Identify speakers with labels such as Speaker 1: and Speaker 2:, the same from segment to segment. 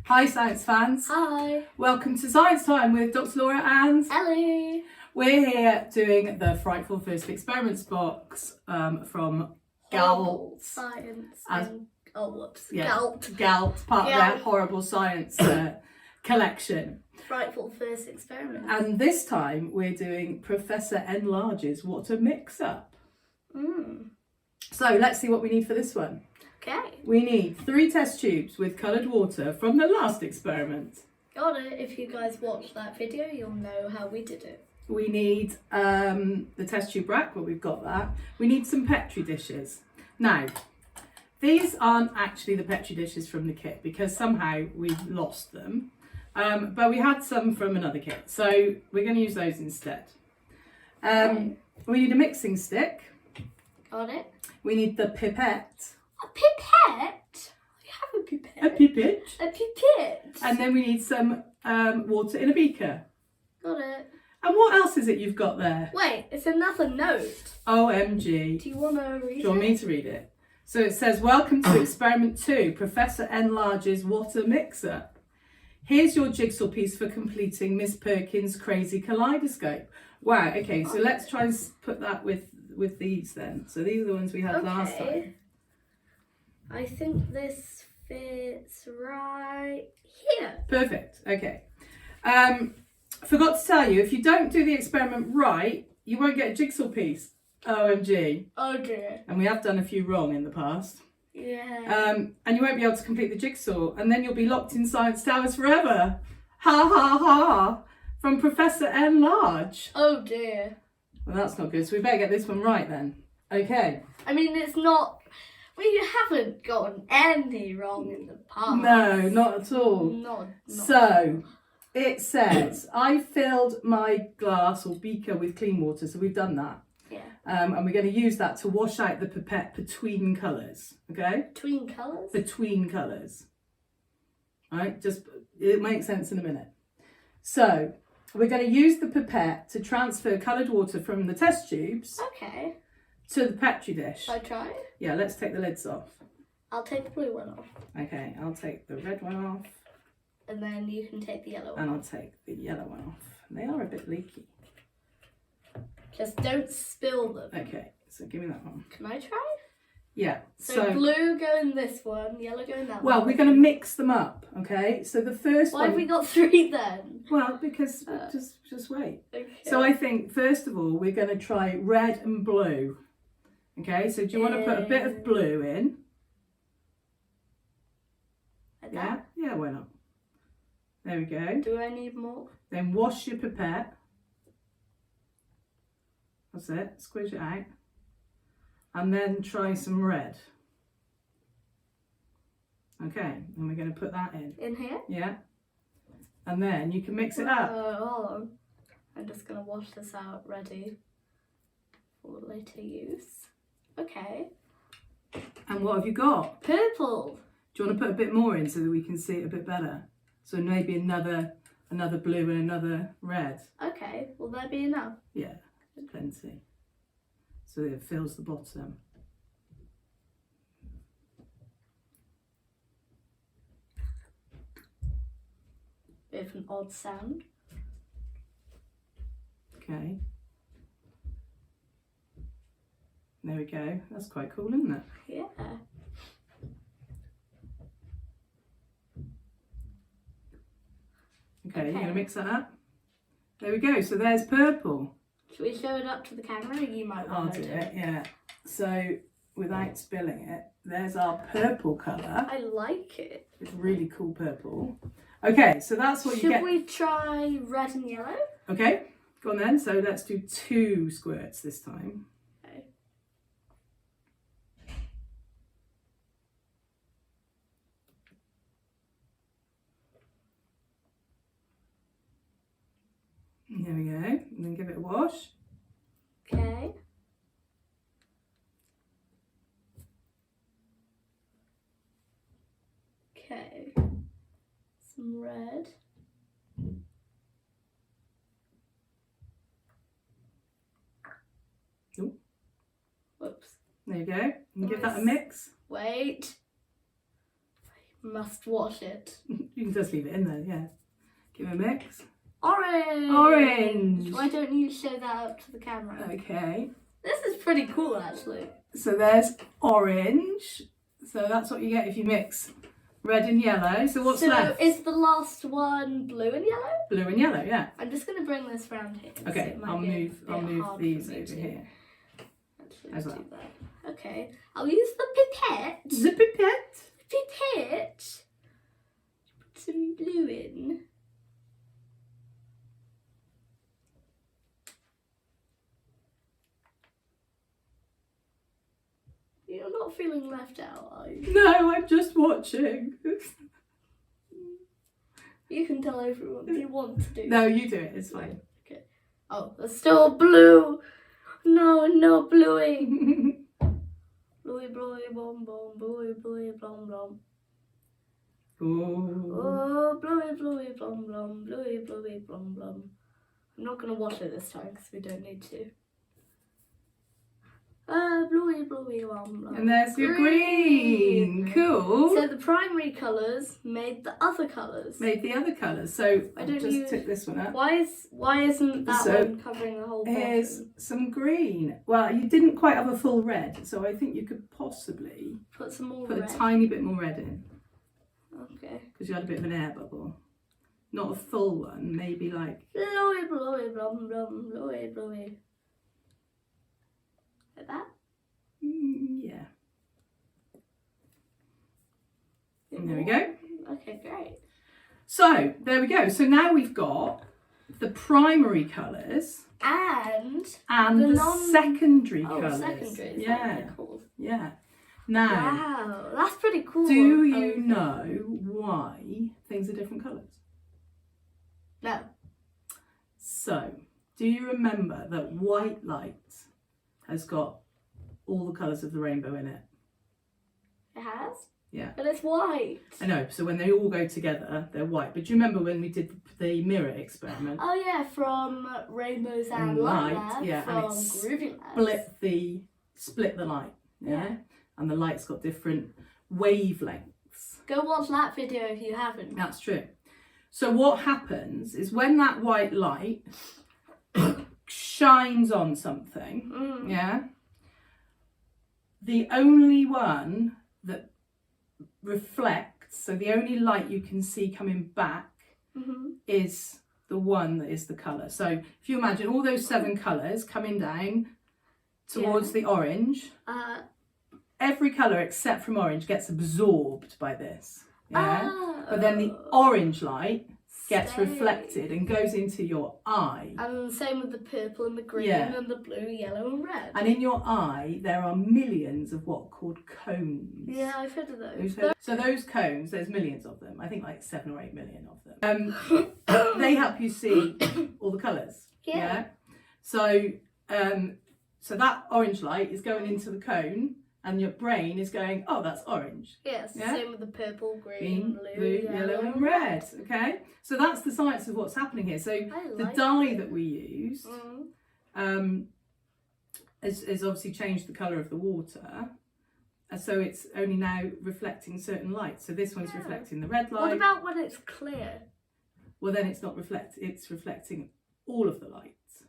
Speaker 1: Hi Science fans,
Speaker 2: Hi.
Speaker 1: welcome to Science Time with Dr. Laura and
Speaker 2: Ellie.
Speaker 1: we're here doing the Frightful First Experiments box from
Speaker 2: Horrible
Speaker 1: Galt.
Speaker 2: Science.
Speaker 1: Yeah,
Speaker 2: Galt.
Speaker 1: Galt, part of their
Speaker 2: Galt.
Speaker 1: Horrible Science collection.
Speaker 2: Frightful First Experiments.
Speaker 1: And this time we're doing Professor Enlarge's What a Mix-Up. So let's see what we need for this one.
Speaker 2: Okay.
Speaker 1: We need 3 test tubes with coloured water from the last experiment.
Speaker 2: Got it. If you guys watched that video, you'll know how we did it.
Speaker 1: We need the test tube rack, well we've got that. We need some Petri dishes. Now, these aren't actually the Petri dishes from the kit because somehow we've lost them. But we had some from another kit, so we're going to use those instead. We need a mixing stick.
Speaker 2: Got it.
Speaker 1: We need the pipette.
Speaker 2: A pipette? You have a pipette.
Speaker 1: A pipette.
Speaker 2: A pipette.
Speaker 1: And then we need some water in a beaker.
Speaker 2: Got it.
Speaker 1: And what else is it you've got there?
Speaker 2: Wait, it's another note.
Speaker 1: OMG.
Speaker 2: Do you want to read
Speaker 1: Do you want me to read it? So it says, welcome to experiment 2, Professor Enlarge's What a Mix-Up. Here's your jigsaw piece for completing Miss Perkins' crazy kaleidoscope. Wow, okay, so let's try and put that with these then. So these are the ones we had last time.
Speaker 2: I think this fits right here.
Speaker 1: Perfect, okay. Forgot to tell you, if you don't do the experiment right, you won't get a jigsaw piece. OMG.
Speaker 2: Oh dear.
Speaker 1: And we have done a few wrong in the past.
Speaker 2: Yeah.
Speaker 1: And you won't be able to complete the jigsaw, and then you'll be locked in Science Towers forever. Ha ha ha! From Professor Enlarge.
Speaker 2: Oh dear.
Speaker 1: Well, that's not good, so we better get this one right then. Okay.
Speaker 2: I mean, it's not. We haven't gotten any wrong in the past.
Speaker 1: No, not at all.
Speaker 2: Not
Speaker 1: So, it says, I filled my glass or beaker with clean water, so we've done that.
Speaker 2: Yeah.
Speaker 1: And we're going to use that to wash out the pipette between colours, okay?
Speaker 2: Between colours?
Speaker 1: Between colours. Right, just, it makes sense in a minute. So, we're going to use the pipette to transfer coloured water from the test tubes
Speaker 2: Okay.
Speaker 1: to the Petri dish.
Speaker 2: Shall I try?
Speaker 1: Yeah, let's take the lids off.
Speaker 2: I'll take the blue one off.
Speaker 1: Okay, I'll take the red one off.
Speaker 2: And then you can take the yellow one
Speaker 1: And I'll
Speaker 2: off.
Speaker 1: take the yellow one off. They are a bit leaky.
Speaker 2: Just don't spill them.
Speaker 1: Okay, so give me that one.
Speaker 2: Can I try?
Speaker 1: Yeah,
Speaker 2: So blue go in this one, yellow go in that one.
Speaker 1: well, we're going to mix them up, okay? So the first
Speaker 2: Why
Speaker 1: one...
Speaker 2: have we got 3 then?
Speaker 1: Well, because just wait.
Speaker 2: Okay.
Speaker 1: So I think, first of all, we're going to try red and blue. Okay, so do you want to put a bit of blue in?
Speaker 2: Like
Speaker 1: Yeah?
Speaker 2: that?
Speaker 1: Yeah, why not? There we go.
Speaker 2: Do I need more?
Speaker 1: Then wash your pipette. That's it. Squish it out. And then try some red. Okay, and we're going to put that in.
Speaker 2: In here?
Speaker 1: Yeah. And then you can mix it up.
Speaker 2: Hold on. I'm just going to wash this out ready for later use. Okay.
Speaker 1: And what have you got?
Speaker 2: Purple.
Speaker 1: Do you want to put a bit more in so that we can see it a bit better? So maybe another blue and another red.
Speaker 2: Okay, will there be enough?
Speaker 1: Yeah, plenty. So that it fills the bottom.
Speaker 2: Bit of an odd sound.
Speaker 1: Okay. There we go. That's quite cool, isn't it?
Speaker 2: Yeah.
Speaker 1: Okay, you're going to mix that up? There we go. So there's purple.
Speaker 2: Should we show it up to the camera? You might
Speaker 1: I'll
Speaker 2: want
Speaker 1: do
Speaker 2: to
Speaker 1: it, yeah. So without spilling it, there's our purple colour.
Speaker 2: I like it.
Speaker 1: It's really cool purple. Okay, so that's what you
Speaker 2: Should
Speaker 1: get.
Speaker 2: we try red and yellow?
Speaker 1: Okay, go on then. So let's do 2 squirts this time.
Speaker 2: Okay.
Speaker 1: There we go. And then give it a wash.
Speaker 2: Okay. Okay. Some red.
Speaker 1: Ooh.
Speaker 2: Whoops.
Speaker 1: There you go. And give that a mix.
Speaker 2: Wait. Must wash it.
Speaker 1: You can just leave it in there, yeah. Give it a mix.
Speaker 2: Orange!
Speaker 1: Orange!
Speaker 2: Why don't you show that up to the camera?
Speaker 1: Okay.
Speaker 2: This is pretty cool, actually.
Speaker 1: So there's orange. So that's what you get if you mix red and yellow. So what's left?
Speaker 2: So is the last one blue and yellow?
Speaker 1: Blue and yellow, yeah.
Speaker 2: I'm just going to bring this round here. so
Speaker 1: Okay,
Speaker 2: it might
Speaker 1: I'll
Speaker 2: be a
Speaker 1: move
Speaker 2: bit hard
Speaker 1: these
Speaker 2: for me
Speaker 1: over
Speaker 2: to
Speaker 1: here.
Speaker 2: actually
Speaker 1: as
Speaker 2: do
Speaker 1: well.
Speaker 2: that. Okay, I'll use the pipette.
Speaker 1: The pipette.
Speaker 2: Pipette. Put some blue in. You're not feeling left out, are you?
Speaker 1: No, I'm just watching.
Speaker 2: You can tell everyone if you want to do.
Speaker 1: No, you do it, it's fine.
Speaker 2: Okay. Oh, there's still blue. No, bluey. Bluey, bluey, blom, blom, bluey, bluey, blom, blom.
Speaker 1: Ooh.
Speaker 2: Oh, bluey, bluey, blom, blom, bluey, bluey, blom, blom. I'm not going to wash it this time because we don't need to. Bluey, bluey, blom, blom.
Speaker 1: And there's your green. Cool.
Speaker 2: So the primary colours made the other colours.
Speaker 1: Made the other colours. So
Speaker 2: Why
Speaker 1: I'll
Speaker 2: don't
Speaker 1: just
Speaker 2: you-
Speaker 1: took this one up.
Speaker 2: Why isn't that
Speaker 1: So,
Speaker 2: one covering the whole
Speaker 1: Here's
Speaker 2: bottom?
Speaker 1: some green. Well, you didn't quite have a full red, so I think you could possibly
Speaker 2: Put some more
Speaker 1: put
Speaker 2: red.
Speaker 1: a tiny bit more red in
Speaker 2: Okay.
Speaker 1: because you had a bit of an air bubble. Not a full one, maybe like
Speaker 2: Bluey, bluey, blom, blom, bluey, bluey. Like that?
Speaker 1: yeah. And there we go.
Speaker 2: Okay, great.
Speaker 1: So there we go. So now we've got the primary colours
Speaker 2: And
Speaker 1: and
Speaker 2: The
Speaker 1: the secondary
Speaker 2: oh,
Speaker 1: colours.
Speaker 2: secondary. Is that
Speaker 1: Yeah,
Speaker 2: what they're called?
Speaker 1: yeah. Now,
Speaker 2: Wow, that's pretty cool.
Speaker 1: do you
Speaker 2: Oh,
Speaker 1: know why things are different colours?
Speaker 2: No.
Speaker 1: So, do you remember that white light has got all the colours of the rainbow in it?
Speaker 2: It has?
Speaker 1: Yeah.
Speaker 2: But it's white.
Speaker 1: I know, so when they all go together, they're white. But do you remember when we did the mirror experiment?
Speaker 2: Oh yeah, from Rainbows and
Speaker 1: And
Speaker 2: Light
Speaker 1: light,
Speaker 2: Lab,
Speaker 1: yeah, and
Speaker 2: from
Speaker 1: it's
Speaker 2: Groovy Labs.
Speaker 1: Split the light, yeah?
Speaker 2: Yeah.
Speaker 1: And the light's got different wavelengths.
Speaker 2: Go watch that video if you haven't.
Speaker 1: That's true. So what happens is when that white light shines on something,
Speaker 2: Mm.
Speaker 1: yeah, the only one that reflects, so the only light you can see coming back
Speaker 2: Mm-hmm.
Speaker 1: is the one that is the colour. So if you imagine all those 7 colours coming down towards the orange, every colour except from orange gets absorbed by this. Yeah. But then the orange light gets
Speaker 2: Stay.
Speaker 1: reflected and goes into your eye.
Speaker 2: And same with the purple and the green
Speaker 1: Yeah.
Speaker 2: and the blue, yellow and red.
Speaker 1: And in your eye, there are millions of what are called cones.
Speaker 2: Yeah, I've heard of those.
Speaker 1: Who's heard- So those cones, there's millions of them. I think like 7 or 8 million of them. They help you see all the colours.
Speaker 2: Yeah.
Speaker 1: So, so that orange light is going into the cone, and your brain is going, oh, that's orange.
Speaker 2: Yes,
Speaker 1: Yeah.
Speaker 2: same with the purple,
Speaker 1: Green,
Speaker 2: green,
Speaker 1: blue, yellow, and red. Okay, so that's the science of what's happening here. So
Speaker 2: I
Speaker 1: the
Speaker 2: like
Speaker 1: dye
Speaker 2: it.
Speaker 1: that we used
Speaker 2: Mm.
Speaker 1: has obviously changed the colour of the water. And so it's only now reflecting certain light. So this one's
Speaker 2: Yeah.
Speaker 1: reflecting the red
Speaker 2: What
Speaker 1: light.
Speaker 2: about when it's clear?
Speaker 1: Well, then it's not it's reflecting all of the lights.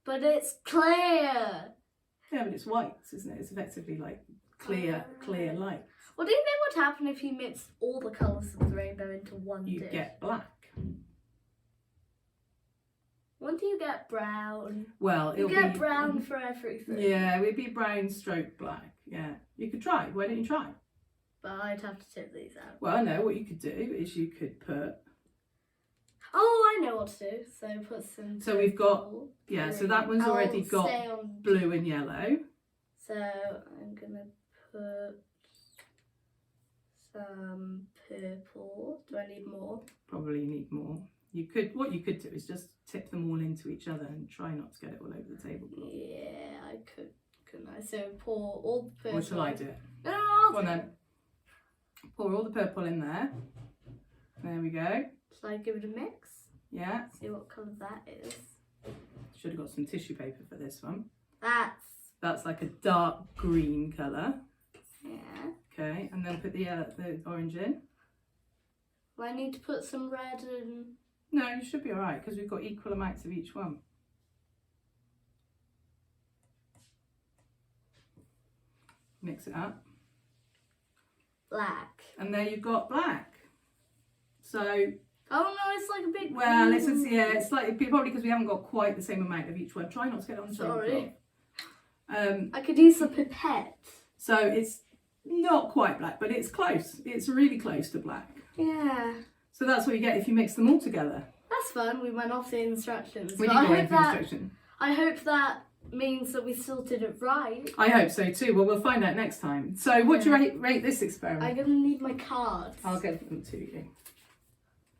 Speaker 2: But it's clear.
Speaker 1: Yeah, but it's white, isn't it? It's effectively like clear light.
Speaker 2: What do you think would happen if you mixed all the colours of the rainbow into one
Speaker 1: You
Speaker 2: dish?
Speaker 1: get black.
Speaker 2: When do you get brown?
Speaker 1: Well,
Speaker 2: You
Speaker 1: it'll
Speaker 2: get
Speaker 1: be
Speaker 2: brown for everything.
Speaker 1: Yeah, it'd be brown stroke black. Yeah, you could try. Why don't you try?
Speaker 2: But I'd have to tip these out.
Speaker 1: Well, no. What you could do is you could put.
Speaker 2: Oh, I know what to do. So put some.
Speaker 1: So we've got
Speaker 2: purple,
Speaker 1: yeah. So
Speaker 2: green.
Speaker 1: that one's already
Speaker 2: I'll
Speaker 1: got
Speaker 2: stay on.
Speaker 1: blue and yellow.
Speaker 2: So I'm gonna put some purple. Do I need more?
Speaker 1: Probably need more. What you could do is just tip them all into each other and try not to get it all over the table.
Speaker 2: Yeah, I could. Couldn't I? So pour all the purple.
Speaker 1: Or shall I do it?
Speaker 2: No,
Speaker 1: Go on then. Pour all the purple in there. There we go.
Speaker 2: Shall I give it a mix?
Speaker 1: Yeah.
Speaker 2: See what colour that is.
Speaker 1: Should have got some tissue paper for this one.
Speaker 2: That's
Speaker 1: That's like a dark green colour.
Speaker 2: yeah.
Speaker 1: Okay, and then put the orange in.
Speaker 2: I need to put some red in.
Speaker 1: No, you should be all right because we've got equal amounts of each one. Mix it up.
Speaker 2: Black.
Speaker 1: And there you've got black. So,
Speaker 2: Oh no, it's like a big.
Speaker 1: well, it's like probably because we haven't got quite the same amount of each one. Try not to get it on the
Speaker 2: Sorry.
Speaker 1: tablecloth.
Speaker 2: I could use a pipette.
Speaker 1: So it's not quite black, but it's close. It's really close to black.
Speaker 2: Yeah.
Speaker 1: So that's what you get if you mix them all together.
Speaker 2: That's fun. We went off the instructions.
Speaker 1: We
Speaker 2: but
Speaker 1: did
Speaker 2: I
Speaker 1: go
Speaker 2: hope
Speaker 1: into
Speaker 2: that
Speaker 1: instruction.
Speaker 2: I hope that means that we still did it right.
Speaker 1: I hope so too. Well, we'll find out next time. So what do you rate this experiment?
Speaker 2: I'm gonna need my cards.
Speaker 1: I'll give them to you.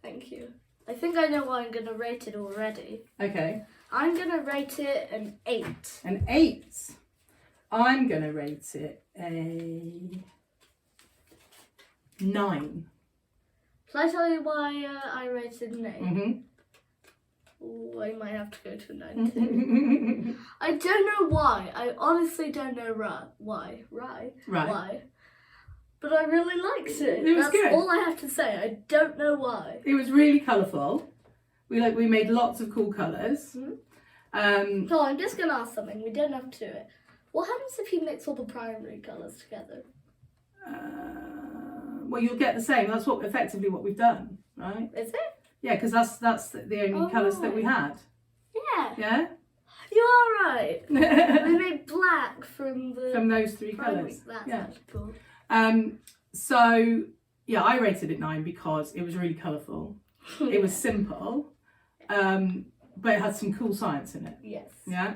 Speaker 2: Thank you. I think I know what I'm gonna rate it already.
Speaker 1: Okay.
Speaker 2: I'm gonna rate it an 8.
Speaker 1: An 8. I'm going to rate it a 9.
Speaker 2: Shall I tell you why I rated an 8?
Speaker 1: Mm-hmm.
Speaker 2: Ooh, I might have to go to a 9 too. I don't know why. I honestly don't know why.
Speaker 1: Right.
Speaker 2: Why. But I really liked it.
Speaker 1: It was
Speaker 2: That's
Speaker 1: good.
Speaker 2: all I have to say. I don't know why.
Speaker 1: It was really colourful. We made lots of cool colours.
Speaker 2: Mm-hmm. So I'm just going to ask something. We don't have to do it. What happens if you mix all the primary colours together?
Speaker 1: Well, you'll get the same. That's effectively what we've done, right?
Speaker 2: Is it?
Speaker 1: Yeah, because that's the only colours that we had.
Speaker 2: Yeah.
Speaker 1: Yeah?
Speaker 2: You are right. We made black from the
Speaker 1: From those 3
Speaker 2: primary.
Speaker 1: colours.
Speaker 2: That's
Speaker 1: Yeah.
Speaker 2: actually cool.
Speaker 1: So, yeah, I rated it 9 because it was really colourful. It was simple, but it had some cool science in it.
Speaker 2: Yes.
Speaker 1: Yeah.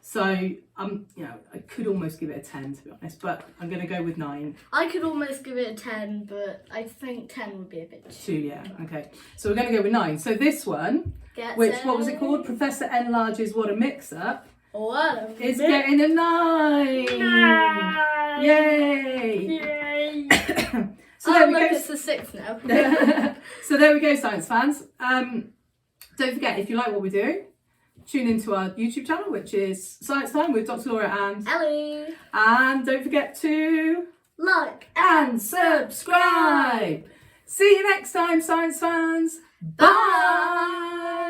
Speaker 1: So, I could almost give it a 10 to be honest, but I'm going to go with 9.
Speaker 2: I could almost give it a 10, but I think 10 would be a bit
Speaker 1: 2, yeah. Okay. So we're going to go with 9. So this one, what was it called? Professor Enlarge's What a Mix-Up.
Speaker 2: What
Speaker 1: It's getting a 9. Yay!
Speaker 2: Yay!
Speaker 1: So there we
Speaker 2: look,
Speaker 1: go.
Speaker 2: it's a 6 now.
Speaker 1: So there we go, science fans. Don't forget, if you like what we're doing, tune into our YouTube channel, which is Science Time with Dr. Laura and
Speaker 2: Ellie,
Speaker 1: And don't forget to
Speaker 2: like
Speaker 1: and subscribe. See you next time, science fans. Bye.